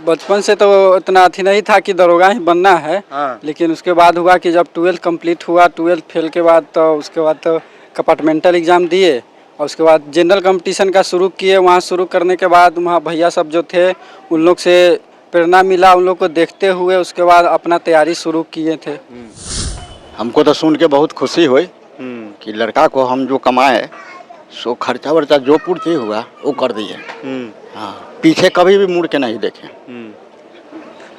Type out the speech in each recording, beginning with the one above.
बचपन से तो इतना अथी नहीं था कि दरोगा ही बनना है। हाँ। लेकिन उसके बाद हुआ कि जब 12th कंप्लीट हुआ, 12th फेल के बाद तो उसके बाद तो कंपार्टमेंटल एग्ज़ाम दिए और उसके बाद जनरल कंपटीशन का शुरू किए। वहाँ शुरू करने के बाद वहाँ भैया सब जो थे उन लोग से प्रेरणा मिला, उन लोग को देखते हुए उसके बाद अपना तैयारी शुरू किए थे। हमको तो सुन के बहुत खुशी हुई कि लड़का को हम जो कमाए सो खर्चा वर्चा जो पूर्ति हुआ वो कर दिए। हाँ, पीछे कभी भी मुड़ के नहीं देखे।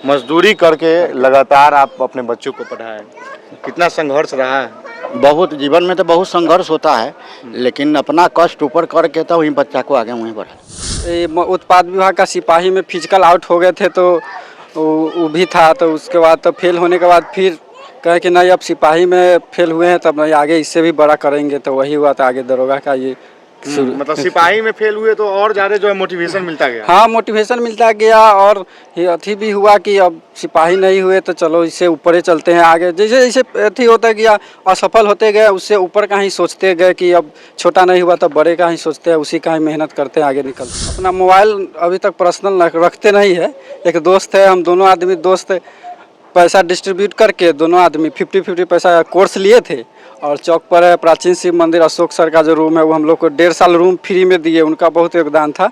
मजदूरी करके लगातार आप अपने बच्चों को पढ़ाएं, कितना संघर्ष रहा है? बहुत जीवन में तो बहुत संघर्ष होता है, लेकिन अपना कष्ट ऊपर करके तो वहीं बच्चा को आगे वहीं बढ़ा। उत्पाद विभाग का सिपाही में फिजिकल आउट हो गए थे तो वो भी था। तो उसके बाद तो फेल होने के बाद फिर कहे कि नहीं अब सिपाही में फेल हुए हैं तब नहीं आगे इससे भी बड़ा करेंगे। तो वही हुआ था, आगे दरोगा का ये मतलब सिपाही में फेल हुए तो और ज़्यादा जो है मोटिवेशन मिलता गया। हाँ, मोटिवेशन मिलता गया और ये अथी भी हुआ कि अब सिपाही नहीं हुए तो चलो इससे ऊपर ही चलते हैं आगे। जैसे जैसे अथी होता गया, असफल होते गए, उससे ऊपर का ही सोचते गए कि अब छोटा नहीं हुआ तो बड़े का ही सोचते हैं, उसी का ही मेहनत करते हैं, आगे निकलते। अपना मोबाइल अभी तक पर्सनल रखते नहीं है। एक दोस्त है, हम दोनों आदमी दोस्त पैसा डिस्ट्रीब्यूट करके दोनों आदमी 50-50 पैसा कोर्स लिए थे। और चौक पर है प्राचीन शिव मंदिर, अशोक सर का जो रूम है वो हम लोग को 1.5 साल रूम फ्री में दिए, उनका बहुत योगदान था।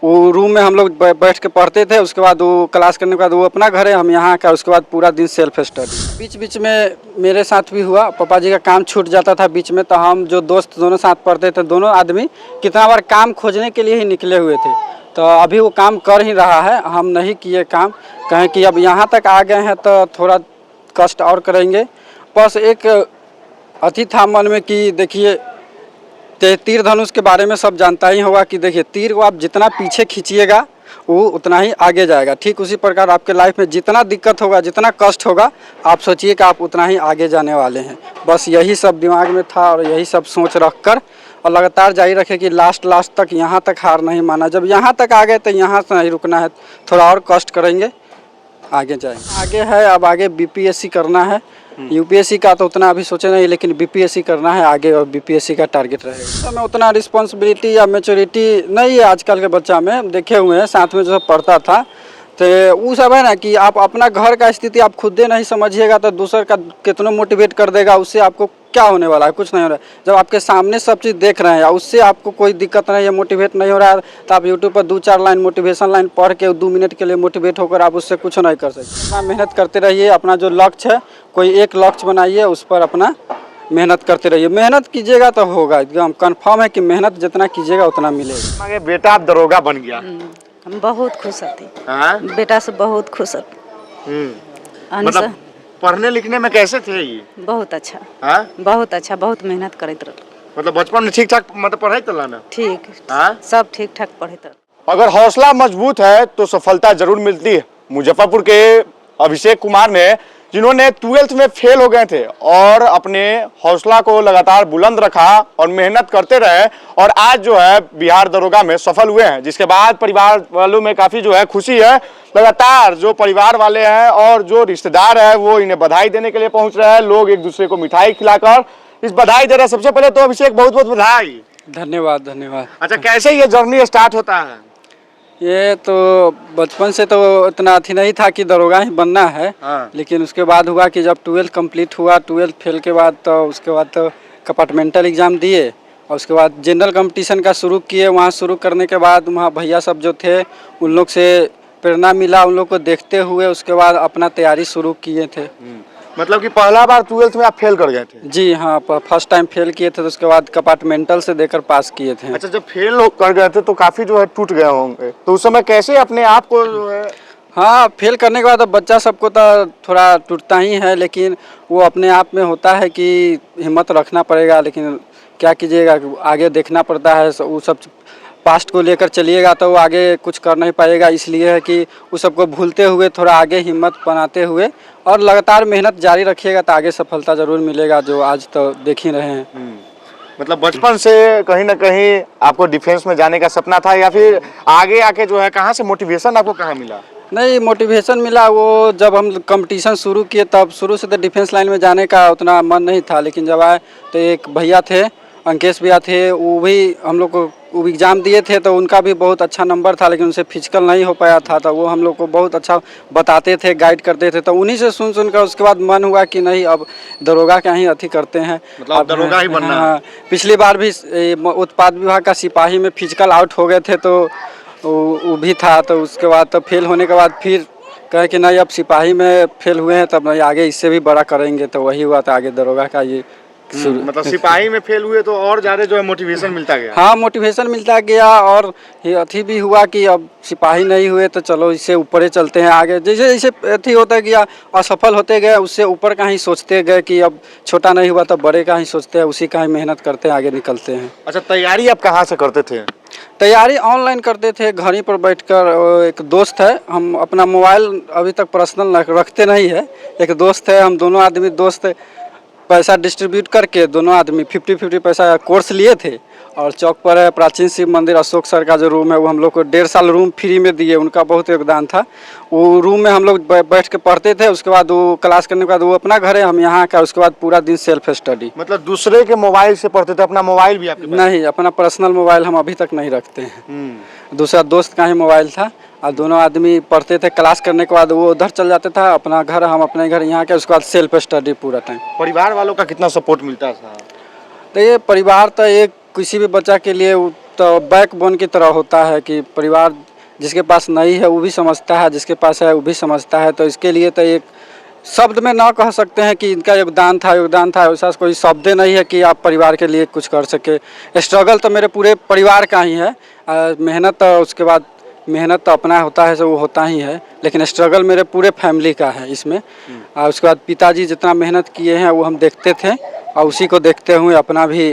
वो रूम में हम लोग बैठ के पढ़ते थे। उसके बाद वो क्लास करने के बाद वो अपना घर है, हम यहाँ का। उसके बाद पूरा दिन सेल्फ स्टडी। बीच बीच में मेरे साथ भी हुआ, पापा जी का काम छूट जाता था बीच में, तो हम जो दोस्त दोनों साथ पढ़ते थे दोनों आदमी कितना बार काम खोजने के लिए ही निकले हुए थे। तो अभी वो काम कर ही रहा है, हम नहीं किए काम, कहें कि अब यहाँ तक आ गए हैं तो थोड़ा कष्ट और करेंगे। बस एक अति था मन में कि देखिए तीर धनुष के बारे में सब जानता ही होगा कि देखिए तीर को आप जितना पीछे खींचिएगा वो उतना ही आगे जाएगा। ठीक उसी प्रकार आपके लाइफ में जितना दिक्कत होगा, जितना कष्ट होगा, आप सोचिए कि आप उतना ही आगे जाने वाले हैं। बस यही सब दिमाग में था और यही सब सोच रख कर और लगातार जारी रखे कि लास्ट तक यहाँ तक हार नहीं माना। जब यहाँ तक आ गए तो यहाँ से नहीं रुकना है, थोड़ा और कष्ट करेंगे, आगे जाएंगे। आगे है, अब आगे बीपीएससी करना है। यूपीएससी का तो उतना अभी सोचे नहीं, लेकिन बीपीएससी करना है आगे और बीपीएससी का टारगेट रहेगा। तो मैं उतना रिस्पॉन्सिबिलिटी या मैच्योरिटी नहीं है आजकल के बच्चा में, देखे हुए हैं साथ में जो पढ़ता था। तो वो सब है ना कि आप अपना घर का स्थिति आप खुद दे नहीं समझिएगा तो दूसर का कितना मोटिवेट कर देगा, उससे आपको क्या होने वाला है? कुछ नहीं हो रहा है। जब आपके सामने सब चीज़ देख रहे हैं उससे आपको कोई दिक्कत नहीं है, मोटिवेट नहीं हो रहा है, तो आप यूट्यूब पर 2-4 लाइन मोटिवेशन लाइन पढ़ के 2 मिनट के लिए मोटिवेट होकर आप उससे कुछ नहीं कर सकते। अपना मेहनत करते रहिए, अपना जो लक्ष्य है कोई एक लक्ष्य बनाइए, उस पर अपना मेहनत करते रहिए। मेहनत कीजिएगा तो होगा, एकदम कन्फर्म है कि मेहनत जितना कीजिएगा उतना मिलेगा। आगे बेटा आप दरोगा बन गया, हम बहुत खुश होती। बेटा से बहुत खुश होती। मतलब पढ़ने लिखने में कैसे थे ये? बहुत अच्छा। बहुत अच्छा, बहुत मेहनत करते रहे। मतलब बचपन में ठीक ठाक मतलब पढ़ाई चला ना? ठीक, सब ठीक ठाक पढ़े। अगर हौसला मजबूत है तो सफलता जरूर मिलती है। मुजफ्फरपुर के अभिषेक कुमार ने, जिन्होंने 12th में फेल हो गए थे और अपने हौसला को लगातार बुलंद रखा और मेहनत करते रहे और आज जो है बिहार दरोगा में सफल हुए हैं, जिसके बाद परिवार वालों में काफ़ी जो है खुशी है। लगातार जो परिवार वाले हैं और जो रिश्तेदार है वो इन्हें बधाई देने के लिए पहुंच रहे हैं। लोग एक दूसरे को मिठाई खिलाकर इस बधाई दे रहे हैं। सबसे पहले तो अभिषेक बहुत बहुत बधाई। धन्यवाद धन्यवाद। अच्छा, कैसे ये जर्नी स्टार्ट होता है? ये तो बचपन से तो इतना अथी नहीं था कि दरोगा ही बनना है। लेकिन उसके बाद हुआ कि जब 12th कंप्लीट हुआ, 12th फेल के बाद तो उसके बाद तो कंपार्टमेंटल एग्ज़ाम दिए और उसके बाद जनरल कंपटीशन का शुरू किए। वहाँ शुरू करने के बाद वहाँ भैया सब जो थे उन लोग से प्रेरणा मिला, उन लोग को देखते हुए उसके बाद अपना तैयारी शुरू किए थे। मतलब कि पहला बार 12th में आप फेल कर गए थे? जी हाँ, फर्स्ट टाइम फेल किए थे तो उसके बाद कंपार्टमेंटल से देकर पास किए थे। अच्छा, जब फेल कर गए थे तो काफ़ी जो है टूट गए होंगे, तो उस समय कैसे अपने आप को जो है? हाँ, फेल करने के बाद अब बच्चा सबको तो थोड़ा टूटता ही है, लेकिन वो अपने आप में होता है कि हिम्मत रखना पड़ेगा। लेकिन क्या कीजिएगा, आगे देखना पड़ता है। वो सब पास्ट को लेकर चलिएगा तो वो आगे कुछ कर नहीं पाएगा। इसलिए है कि उस सबको भूलते हुए थोड़ा आगे हिम्मत बनाते हुए और लगातार मेहनत जारी रखिएगा तो आगे सफलता ज़रूर मिलेगा, जो आज तो देख ही रहे हैं। मतलब बचपन से कहीं ना कहीं आपको डिफेंस में जाने का सपना था या फिर आगे आके जो है कहाँ से मोटिवेशन आपको कहाँ मिला? नहीं, मोटिवेशन मिला वो जब हम कंपटीशन शुरू किए तब। शुरू से तो डिफेंस लाइन में जाने का उतना मन नहीं था, लेकिन जब आए तो एक भैया थे, अंकेश भैया थे, वो भी हम लोग को वो एग्ज़ाम दिए थे तो उनका भी बहुत अच्छा नंबर था, लेकिन उनसे फिजिकल नहीं हो पाया था। तो वो हम लोग को बहुत अच्छा बताते थे, गाइड करते थे। तो उन्हीं से सुन कर उसके बाद मन हुआ कि नहीं, अब दरोगा का ही अथी करते हैं। मतलब अब दरोगा ही बनना है। हाँ, पिछली बार भी उत्पाद विभाग का सिपाही में फिजिकल आउट हो गए थे, तो वो भी था। तो उसके बाद तो फेल होने के बाद फिर कहे कि नहीं, अब सिपाही में फेल हुए हैं तब नहीं, आगे इससे भी बड़ा करेंगे। तो वही हुआ था, आगे दरोगा का ये मतलब सिपाही में फेल हुए तो और ज्यादा जो है मोटिवेशन मिलता गया। हाँ, मोटिवेशन मिलता गया। और ये अथी भी हुआ कि अब सिपाही नहीं हुए तो चलो इससे ऊपर ही चलते हैं आगे। जैसे जैसे अथी होता गया, असफल होते गए, उससे ऊपर का ही सोचते गए कि अब छोटा नहीं हुआ तो बड़े का ही सोचते हैं, उसी का ही मेहनत करते हैं, आगे निकलते हैं। अच्छा, तैयारी आप कहाँ से करते थे? तैयारी ऑनलाइन करते थे, घर ही पर बैठकर। एक दोस्त है, हम अपना मोबाइल अभी तक पर्सनल रखते नहीं है। एक दोस्त है, हम दोनों आदमी दोस्त पैसा डिस्ट्रीब्यूट करके दोनों आदमी 50-50 पैसा कोर्स लिए थे। और चौक पर है प्राचीन शिव मंदिर, अशोक सर का जो रूम है, वो हम लोग को 1.5 साल रूम फ्री में दिए। उनका बहुत योगदान था। वो रूम में हम लोग बैठ के पढ़ते थे। उसके बाद वो क्लास करने के बाद वो अपना घर है, हम यहाँ का। उसके बाद पूरा दिन सेल्फ स्टडी। मतलब दूसरे के मोबाइल से पढ़ते थे, अपना मोबाइल भी आपके पास? नहीं, अपना पर्सनल मोबाइल हम अभी तक नहीं रखते हैं। दूसरा दोस्त का ही मोबाइल था। और दोनों आदमी पढ़ते थे, क्लास करने के बाद वो उधर चल जाता था अपना घर, हम अपने घर यहाँ के। उसके बाद सेल्फ स्टडी पूरा टाइम। परिवार वालों का कितना सपोर्ट मिलता था? तो ये परिवार तो एक किसी भी बच्चा के लिए तो बैकबोन की तरह होता है कि परिवार जिसके पास नहीं है वो भी समझता है, जिसके पास है वो भी समझता है। तो इसके लिए तो एक शब्द में ना कह सकते हैं कि इनका योगदान था। ऐसा कोई शब्द नहीं है कि आप परिवार के लिए कुछ कर सके। स्ट्रगल तो मेरे पूरे परिवार का ही है। मेहनत तो उसके बाद मेहनत तो अपना होता है, सो वो होता ही है, लेकिन स्ट्रगल मेरे पूरे फैमिली का है इसमें। और उसके बाद पिताजी जितना मेहनत किए हैं वो हम देखते थे, और उसी को देखते हुए अपना भी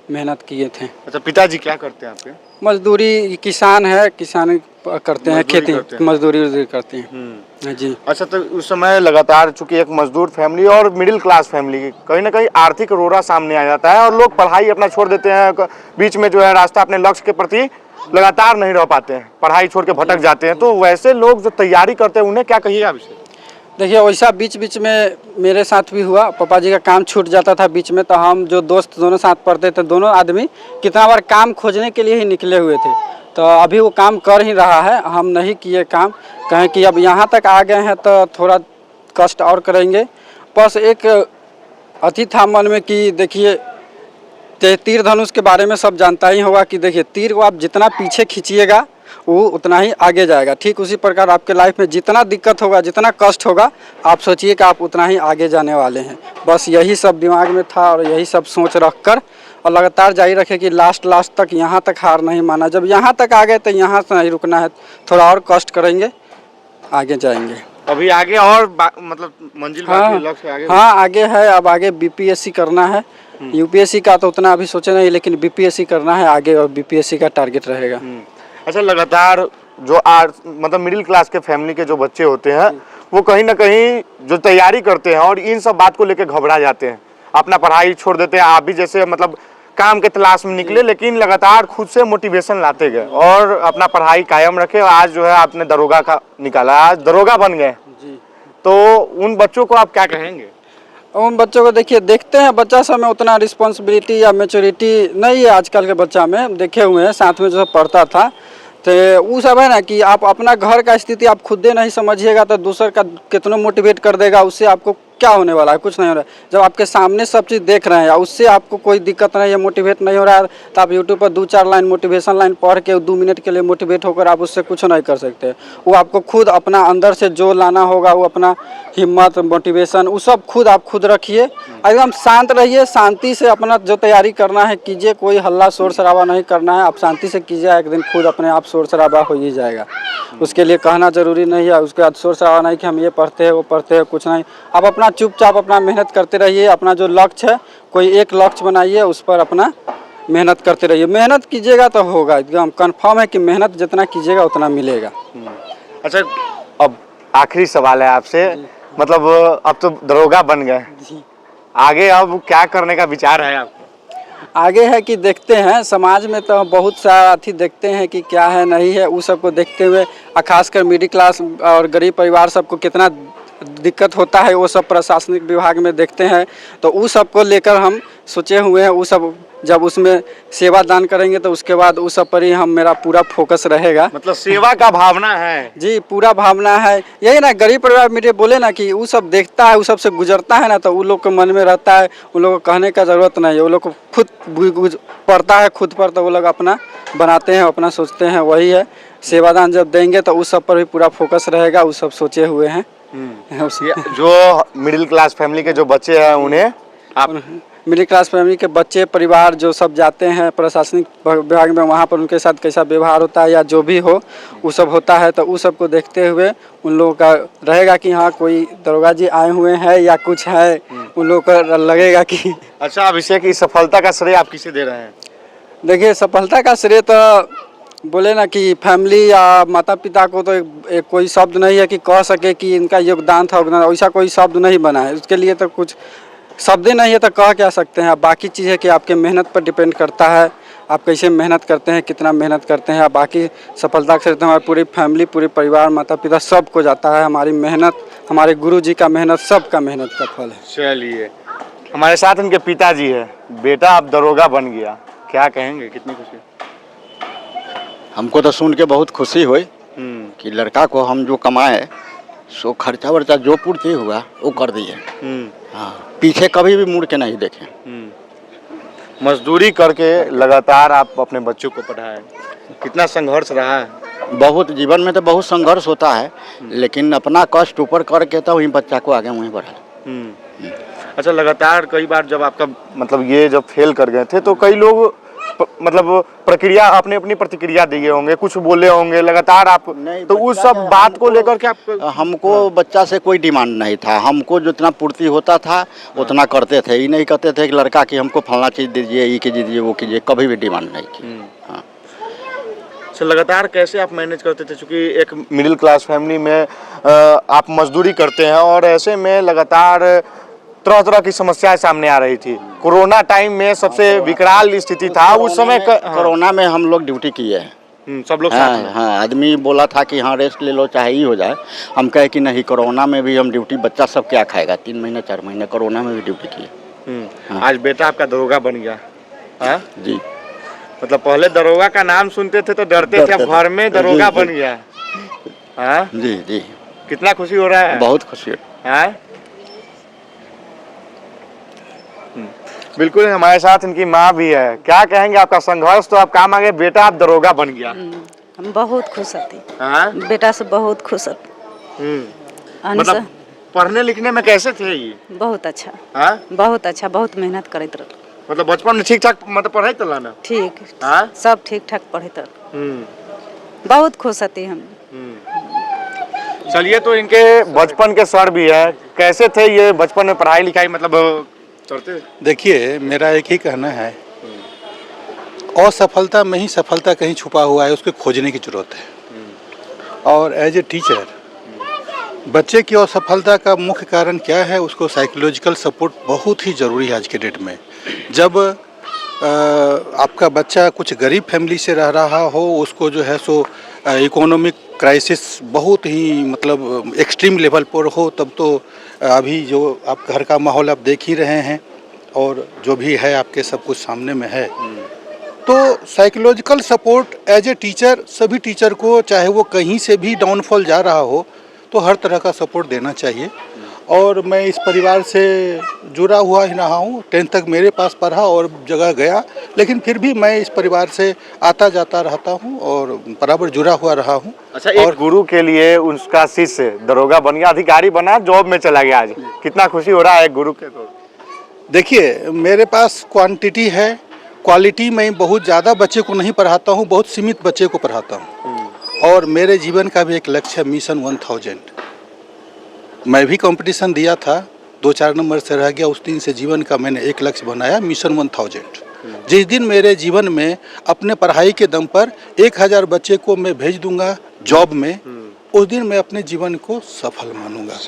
मेहनत किए थे। अच्छा, पिताजी क्या करते हैं आपके? मजदूरी, किसान है, किसान करते हैं, खेती मजदूरी करते हैं जी। अच्छा, तो उस समय लगातार चूंकि एक मजदूर फैमिली और मिडिल क्लास फैमिली, कहीं ना कहीं आर्थिक रोड़ा सामने आ जाता है और लोग पढ़ाई अपना छोड़ देते हैं, बीच में जो है रास्ता अपने लक्ष्य के प्रति लगातार नहीं रह पाते हैं, पढ़ाई छोड़ के भटक जाते हैं। तो वैसे लोग जो तैयारी करते हैं उन्हें क्या कहिएगा आप इसे? देखिए, वैसा बीच बीच में मेरे साथ भी हुआ। पापा जी का काम छूट जाता था बीच में, तो हम जो दोस्त दोनों साथ पढ़ते थे, दोनों आदमी कितना बार काम खोजने के लिए ही निकले हुए थे। तो अभी वो काम कर ही रहा है, हम नहीं किए काम। कहें कि अब यहाँ तक आ गए हैं तो थोड़ा कष्ट और करेंगे। बस एक अति था मन में कि देखिए, तीर धनुष के बारे में सब जानता ही होगा कि देखिए, तीर को आप जितना पीछे खींचिएगा वो उतना ही आगे जाएगा। ठीक उसी प्रकार आपके लाइफ में जितना दिक्कत होगा, जितना कष्ट होगा, आप सोचिए कि आप उतना ही आगे जाने वाले हैं। बस यही सब दिमाग में था और यही सब सोच रख कर और लगातार जारी रखे कि लास्ट तक, यहाँ तक हार नहीं माना। जब यहाँ तक आ गए तो यहाँ से नहीं रुकना है, थोड़ा और कष्ट करेंगे, आगे जाएंगे। अभी आगे और मतलब मंजिल हाँ, लक्ष्य आगे? हाँ, आगे है। अब आगे बीपीएससी करना है। यूपीएससी का तो उतना अभी सोचे नहीं, लेकिन बीपीएससी करना है आगे, और बीपीएससी का टारगेट रहेगा। अच्छा, लगातार जो मतलब मिडिल क्लास के फैमिली के जो बच्चे होते हैं वो कहीं ना कहीं जो तैयारी करते हैं और इन सब बात को लेकर घबरा जाते हैं, अपना पढ़ाई छोड़ देते हैं। आप भी जैसे मतलब काम के तलाश में निकले, लेकिन लगातार खुद से मोटिवेशन लाते गए और अपना पढ़ाई कायम रखे। और आज जो है आपने दरोगा का निकाला, आज दरोगा बन गए। तो उन बच्चों को आप क्या कहेंगे? उन बच्चों को देखिए, देखते हैं बच्चा सब में उतना रिस्पॉन्सिबिलिटी या मैच्योरिटी नहीं है आजकल के बच्चा में। देखे हुए हैं, साथ में जो पढ़ता था, तो वो सब है ना कि आप अपना घर का स्थिति आप खुद नहीं समझिएगा तो दूसर का कितना मोटिवेट कर देगा, उससे आपको क्या होने वाला है? कुछ नहीं हो रहा है। जब आपके सामने सब चीज़ देख रहे हैं या उससे आपको कोई दिक्कत नहीं है, मोटिवेट नहीं हो रहा है, तो आप यूट्यूब पर 2-4 लाइन मोटिवेशन लाइन पढ़ के 2 मिनट के लिए मोटिवेट होकर आप उससे कुछ नहीं कर सकते। वो आपको खुद अपना अंदर से जो लाना होगा, वो अपना हिम्मत, मोटिवेशन, वो सब खुद आप खुद रखिए। एकदम शांत रहिए, शांति से अपना जो तैयारी करना है कीजिए। कोई हल्ला शोर शराबा नहीं करना है, आप शांति से कीजिए। एक दिन खुद अपने आप शोर शराबा हो ही जाएगा। उसके लिए कहना जरूरी नहीं है। उसके बाद शोर शराबा नहीं कि हम ये पढ़ते हैं वो पढ़ते हैं, कुछ नहीं। आप अपना चुपचाप अपना मेहनत करते रहिए। अपना जो लक्ष्य है, कोई एक लक्ष्य बनाइए, उस पर अपना मेहनत करते रहिए। मेहनत कीजिएगा तो होगा, एकदम कंफर्म है कि मेहनत जितना कीजिएगा उतना मिलेगा। अच्छा, अब आखिरी सवाल है आपसे, मतलब अब तो दरोगा बन गए, आगे अब क्या करने का विचार है आपको? आगे है कि देखते हैं, समाज में तो बहुत सारा अथी देखते हैं कि क्या है नहीं है, उस सबको देखते हुए, खासकर मिडिल क्लास और गरीब परिवार सबको कितना दिक्कत होता है, वो सब प्रशासनिक विभाग में देखते हैं। तो उस सब को लेकर हम सोचे हुए हैं, वो सब जब उसमें सेवा दान करेंगे तो उसके बाद उस सब पर ही हम मेरा पूरा फोकस रहेगा। मतलब सेवा का भावना है। जी पूरा भावना है, यही ना गरीब परिवार मेरे बोले ना कि वो सब देखता है, वो सब से गुजरता है ना, तो उन लोग के मन में रहता है, उन लोग को कहने का ज़रूरत नहीं है, वो लोग को खुद पड़ता है खुद पर, तो वो लोग अपना बनाते हैं, अपना सोचते हैं, वही है। सेवादान जब देंगे तो उस सब पर भी पूरा फोकस रहेगा, वो सब सोचे हुए हैं। जो मिडिल क्लास फैमिली के जो बच्चे हैं उन्हें आप मिडिल क्लास फैमिली के बच्चे परिवार जो सब जाते हैं प्रशासनिक विभाग में, वहाँ पर उनके साथ कैसा व्यवहार होता है या जो भी हो वो सब होता है, तो उस सब को देखते हुए उन लोगों का रहेगा कि हाँ कोई दरोगा जी आए हुए हैं या कुछ है, उन लोगों को लगेगा कि। अच्छा अभिषेक, इस सफलता का श्रेय आप किसे दे रहे हैं? देखिए सफलता का श्रेय तो बोले ना कि फैमिली या माता पिता को तो एक कोई शब्द नहीं है कि कह सके कि इनका योगदान था, वैसा कोई शब्द नहीं बना है, उसके लिए तो कुछ शब्द ही नहीं है तो कह क्या सकते हैं। बाकी चीज़ है कि आपके मेहनत पर डिपेंड करता है, आप कैसे मेहनत करते हैं, कितना मेहनत करते हैं। बाकी सफलता के श्रेय तो हमारी पूरी फैमिली, पूरे परिवार, माता पिता सबको जाता है। हमारी मेहनत, हमारे गुरु जी का मेहनत, सबका मेहनत का फल है। चलिए, हमारे साथ उनके पिताजी है। बेटा अब दरोगा बन गया, क्या कहेंगे, कितनी खुशी? हमको तो सुन के बहुत खुशी हुई कि लड़का को हम जो कमाए सो खर्चा वर्चा जो पूर्ति हुआ वो कर दिए। हाँ, पीछे कभी भी मुड़ के नहीं देखे। मजदूरी करके लगातार आप अपने बच्चों को पढ़ाए, कितना संघर्ष रहा है? बहुत जीवन में तो बहुत संघर्ष होता है, लेकिन अपना कष्ट ऊपर करके तो वही बच्चा को आगे वहीं बढ़ा। अच्छा, लगातार कई बार जब आपका मतलब ये जब फेल कर गए थे तो कई लोग मतलब प्रक्रिया अपनी अपनी प्रतिक्रिया दिए होंगे, कुछ बोले होंगे लगातार आप, तो उस सब बात को लेकर के आप? हमको बच्चा से कोई डिमांड नहीं था, हमको जितना पूर्ति होता था उतना करते थे। ये नहीं कहते थे कि लड़का कि हमको फलना चीज़ दीजिए, ये कीजिए वो कीजिए, कभी भी डिमांड नहीं की। हाँ। तो लगातार कैसे आप मैनेज करते थे, क्योंकि एक मिडिल क्लास फैमिली में आप मजदूरी करते हैं और ऐसे में लगातार तरह तरह की समस्याएं सामने आ रही थी। कोरोना टाइम में सबसे विकराल स्थिति था उस समय। कोरोना में हम लोग ड्यूटी किए हैं, सब लोग हाँ, साथ में। हाँ, आदमी बोला था कि हाँ रेस्ट ले लो चाहे ही हो जाए, हम कहे कि नहीं, कोरोना में भी हम ड्यूटी, बच्चा सब क्या खाएगा, 3 महीने 4 महीने कोरोना में भी ड्यूटी किए। हाँ। आज बेटा आपका दरोगा बन गया। हाँ जी, मतलब पहले दरोगा का नाम सुनते थे तो डरते थे, अब घर में दरोगा बन गया। हाँ जी जी, कितना खुशी हो रहा है? बहुत खुशी है। बिल्कुल, हमारे साथ इनकी माँ भी है। क्या कहेंगे, आपका संघर्ष तो अब काम आ गया, बेटा आप दरोगा बन गया। हम बहुत खुश हती। हाँ? बेटा से बहुत खुश हती। मतलब पढ़ने लिखने में कैसे थे ये? बहुत अच्छा। हाँ? बहुत अच्छा, बहुत मेहनत करते रह। मतलब बचपन में ठीक ठाक मतलब पढ़ाई तो लाना? ठीक। हाँ? सब ठीक ठाक पढ़ते रह। बहुत खुश हती हम। चलिए, तो इनके बचपन के सर भी है, कैसे थे ये बचपन में पढ़ाई लिखाई मतलब करते? देखिए, मेरा एक ही कहना है, असफलता में ही सफलता कहीं छुपा हुआ है, उसको खोजने की जरूरत है। और एज ए टीचर बच्चे की असफलता का मुख्य कारण क्या है, उसको साइकोलॉजिकल सपोर्ट बहुत ही ज़रूरी है आज के डेट में। जब आपका बच्चा कुछ गरीब फैमिली से रह रहा हो, उसको जो है सो इकोनॉमिक क्राइसिस बहुत ही मतलब एक्सट्रीम लेवल पर हो, तब तो अभी जो आप घर का माहौल आप देख ही रहे हैं और जो भी है आपके सब कुछ सामने में है। तो psychological support as a teacher, सभी टीचर को, चाहे वो कहीं से भी डाउनफॉल जा रहा हो, तो हर तरह का सपोर्ट देना चाहिए। और मैं इस परिवार से जुड़ा हुआ ही रहा हूँ, 10th तक मेरे पास पढ़ा और जगह गया, लेकिन फिर भी मैं इस परिवार से आता जाता रहता हूँ और बराबर जुड़ा हुआ रहा हूँ। अच्छा, एक गुरु के लिए उसका शिष्य दरोगा बन गया, अधिकारी बना, जॉब में चला गया, आज कितना खुशी हो रहा है एक गुरु के तो? देखिए, मेरे पास क्वांटिटी है, क्वालिटी में बहुत ज़्यादा बच्चे को नहीं पढ़ाता हूँ, बहुत सीमित बच्चे को पढ़ाता हूँ। और मेरे जीवन का भी एक लक्ष्य है, मिशन 1000। मैं भी कंपटीशन दिया था, 2-4 नंबर से रह गया, उस दिन से जीवन का मैंने एक लक्ष्य बनाया, मिशन 1000। जिस दिन मेरे जीवन में अपने पढ़ाई के दम पर 1000 बच्चे को मैं भेज दूंगा जॉब में, उस दिन मैं अपने जीवन को सफल मानूंगा।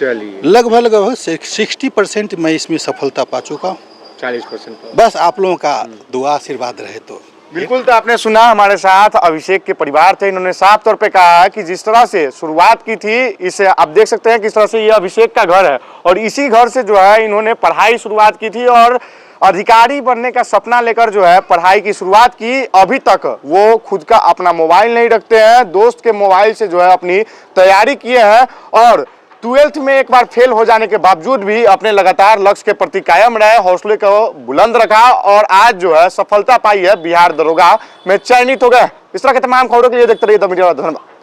लगभग 60% मैं इसमें सफलता पा चुका हूँ। 40%। बस आप लोगों का दुआ आशीर्वाद रहे तो। बिल्कुल, तो आपने सुना, हमारे साथ अभिषेक के परिवार थे। इन्होंने साफ तौर पे कहा है कि जिस तरह से शुरुआत की थी, इसे आप देख सकते हैं किस तरह से ये अभिषेक का घर है और इसी घर से जो है इन्होंने पढ़ाई शुरुआत की थी और अधिकारी बनने का सपना लेकर जो है पढ़ाई की शुरुआत की। अभी तक वो खुद का अपना मोबाइल नहीं रखते हैं, दोस्त के मोबाइल से जो है अपनी तैयारी किए हैं और 12th में एक बार फेल हो जाने के बावजूद भी अपने लगातार लक्ष्य के प्रति कायम रहे, हौसले को बुलंद रखा और आज जो है सफलता पाई है, बिहार दरोगा में चयनित हो गए। इस तरह के तमाम खबरों के लिए देखते रहिए द मीडिया। धन्यवाद।